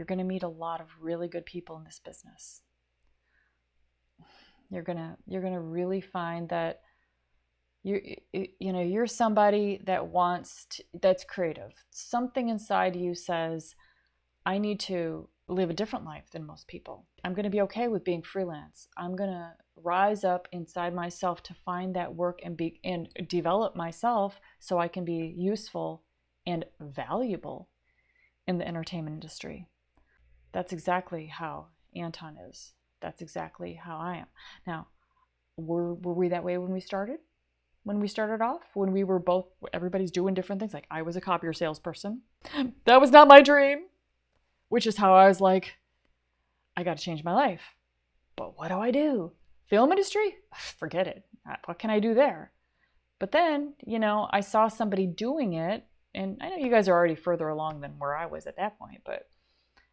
You're going to meet a lot of really good people in this business. You're going to really find that you're somebody that that's creative. Something inside you says, I need to live a different life than most people. I'm going to be okay with being freelance. I'm going to rise up inside myself to find that work and develop myself so I can be useful and valuable in the entertainment industry. That's exactly how Anton is. That's exactly how I am. Now, were we that way when we started? When we started off? When we were both, everybody's doing different things. Like, I was a copier salesperson. That was not my dream. Which is how I was like, I got to change my life. But what do? Film industry? Forget it. What can I do there? But then, I saw somebody doing it, and I know you guys are already further along than where I was at that point,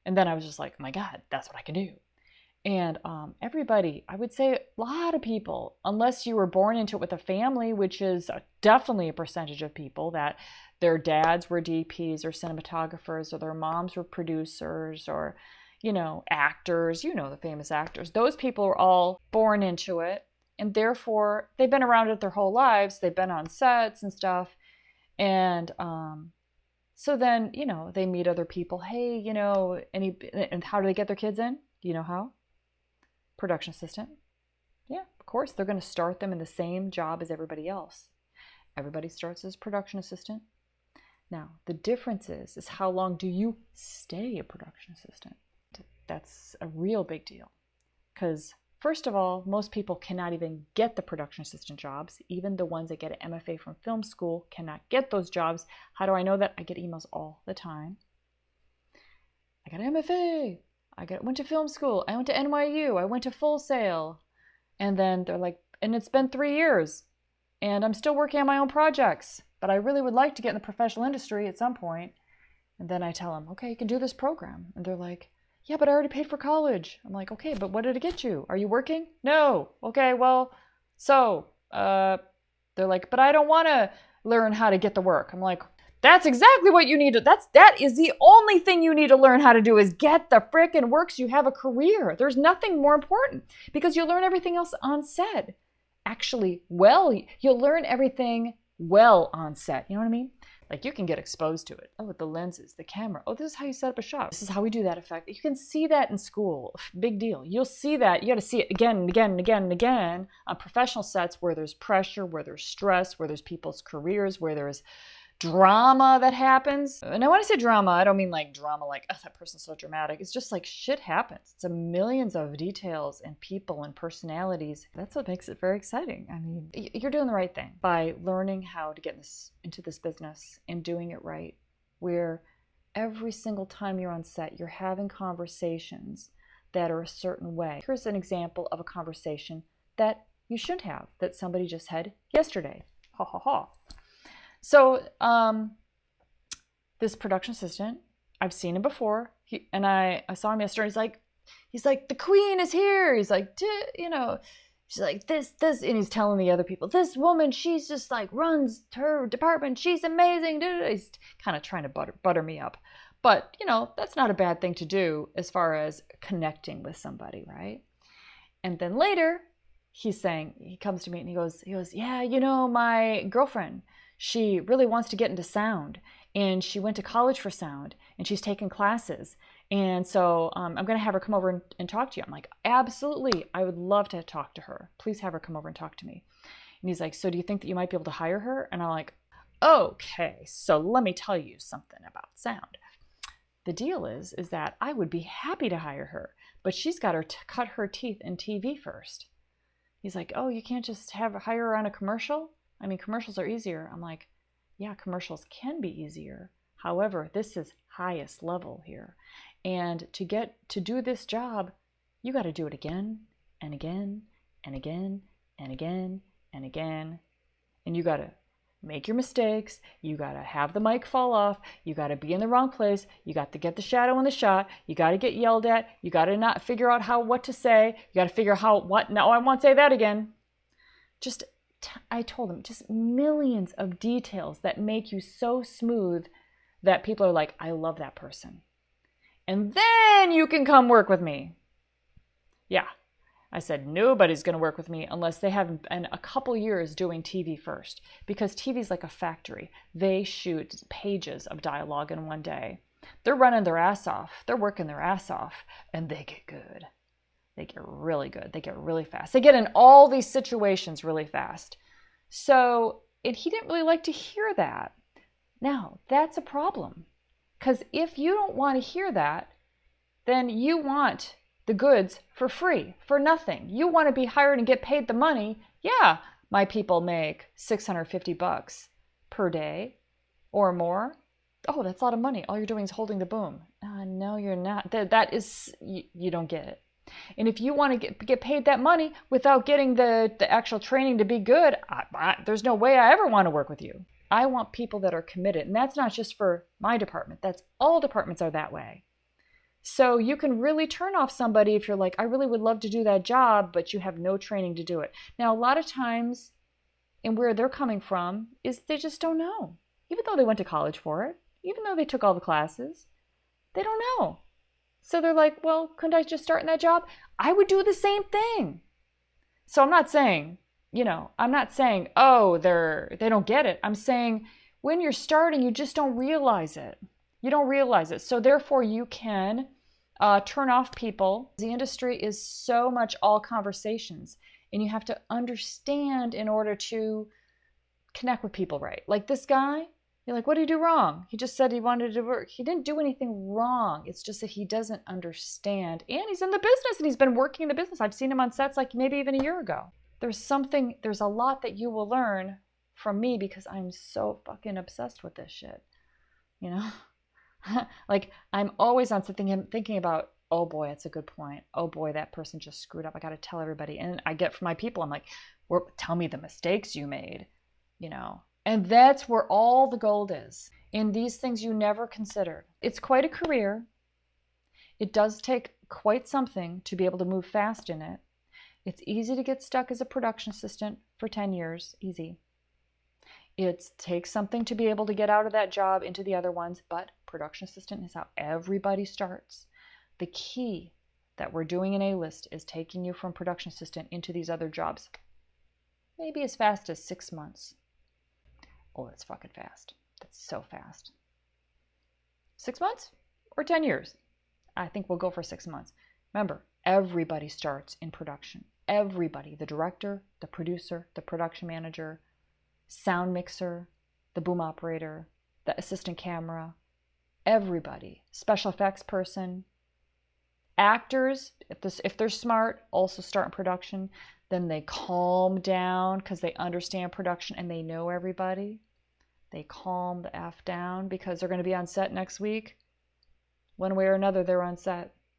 and then I was just like, oh my God, that's what I can do. And everybody, I would say a lot of people, unless you were born into it with a family, which is definitely a percentage of people, that their dads were DPs or cinematographers, or their moms were producers, or, actors, the famous actors. Those people were all born into it. And therefore, they've been around it their whole lives. They've been on sets and stuff. And so then, they meet other people. Hey, and how do they get their kids in? Do you know how? Production assistant. Yeah, of course. They're going to start them in the same job as everybody else. Everybody starts as production assistant. Now, the difference is how long do you stay a production assistant? That's a real big deal. Because first of all, most people cannot even get the production assistant jobs. Even the ones that get an MFA from film school cannot get those jobs. How do I know that? I get emails all the time. I got an MFA. Went to film school. I went to NYU. I went to Full Sail. And then they're like, and it's been 3 years. And I'm still working on my own projects. But I really would like to get in the professional industry at some point. And then I tell them, okay, you can do this program. And they're like, yeah, but I already paid for college. I'm like, okay, but what did it get you? Are you working? No. Okay, well, so they're like, but I don't want to learn how to get the work. I'm like, that's exactly what you need to, that is the only thing you need to learn how to do is get the frickin' work so you have a career. There's nothing more important because you'll learn everything else on set. Actually, you'll learn everything well on set. You know what I mean? Like, you can get exposed to it. Oh, with the lenses, the camera. Oh, this is how you set up a shot. This is how we do that effect. You can see that in school. Big deal. You'll see that. You got to see it again and again and again and again on professional sets where there's pressure, where there's stress, where there's people's careers, where there's drama that happens. And when I say drama, I don't mean like drama like, oh, that person's so dramatic. It's just like shit happens. It's a millions of details and people and personalities. That's what makes it very exciting. I mean, you're doing the right thing by learning how to get into this business and doing it right, where every single time you're on set, you're having conversations that are a certain way. Here's an example of a conversation that you shouldn't have, that somebody just had yesterday. Ha ha ha. So this production assistant, I've seen him before. I saw him yesterday. He's like, the queen is here. He's like, she's like, this, and he's telling the other people, this woman, she's just like runs her department. She's amazing. He's kind of trying to butter me up. But, that's not a bad thing to do as far as connecting with somebody, right? And then later, he comes to me and he goes, yeah, my girlfriend, she really wants to get into sound, and she went to college for sound, and she's taken classes. And so I'm going to have her come over and talk to you. I'm like, absolutely. I would love to talk to her. Please have her come over and talk to me. And he's like, so do you think that you might be able to hire her? And I'm like, okay, so let me tell you something about sound. The deal is that I would be happy to hire her, but she's got to cut her teeth in TV first. He's like, oh, you can't just hire her on a commercial? I mean, commercials are easier. I'm like, yeah, commercials can be easier. However, this is highest level here. And to do this job, you got to do it again and again and again and again and again. And you got to make your mistakes. You got to have the mic fall off. You got to be in the wrong place. You got to get the shadow in the shot. You got to get yelled at. You got to not figure out what to say. You got to figure out no, I won't say that again. I told him just millions of details that make you so smooth that people are like, I love that person. and then you can come work with me. Yeah. I said, nobody's going to work with me unless they have been a couple years doing TV first, because TV is like a factory. They shoot pages of dialogue in one day. They're running their ass off. They're working their ass off, and they get good. They get really good. They get really fast. They get in all these situations really fast. So he didn't really like to hear that. Now, that's a problem, because if you don't want to hear that, then you want the goods for free, for nothing. You want to be hired and get paid the money. Yeah, my people make $650 per day or more. Oh, that's a lot of money. All you're doing is holding the boom. No, you're not. That is, you don't get it. And if you want to get paid that money without getting the actual training to be good, there's no way I ever want to work with you. I want people that are committed. And that's not just for my department. That's all departments are that way. So you can really turn off somebody if you're like, I really would love to do that job, but you have no training to do it. Now, a lot of times, and where they're coming from, is they just don't know. Even though they went to college for it, even though they took all the classes, they don't know. So they're like, well, couldn't I just start in that job? I would do the same thing. So I'm not saying, oh, they don't get it. I'm saying when you're starting, you just don't realize it. You don't realize it. So therefore, you can turn off people. The industry is so much all conversations, and you have to understand in order to connect with people right. Like this guy, you're like, what did he do wrong? He just said he wanted to work. He didn't do anything wrong. It's just that he doesn't understand. And he's in the business, and he's been working in the business. I've seen him on sets like maybe even a year ago. There's a lot that you will learn from me because I'm so fucking obsessed with this shit. Like, I'm always on something thinking about, oh boy, that's a good point. Oh boy, that person just screwed up. I got to tell everybody. And I get from my people, I'm like, tell me the mistakes you made, And that's where all the gold is. In these things you never considered. It's quite a career. It does take quite something to be able to move fast in it. It's easy to get stuck as a production assistant for 10 years. Easy. It takes something to be able to get out of that job into the other ones, but production assistant is how everybody starts. The key that we're doing in A-List is taking you from production assistant into these other jobs. Maybe as fast as 6 months. Oh, that's fucking fast. That's so fast. 6 months or 10 years? I think we'll go for 6 months. Remember, everybody starts in production. Everybody, the director, the producer, the production manager, sound mixer, the boom operator, the assistant camera, everybody, special effects person, actors, if they're smart, also start in production. Then they calm down because they understand production and they know everybody. They calm the F down because they're going to be on set next week. One way or another, they're on set.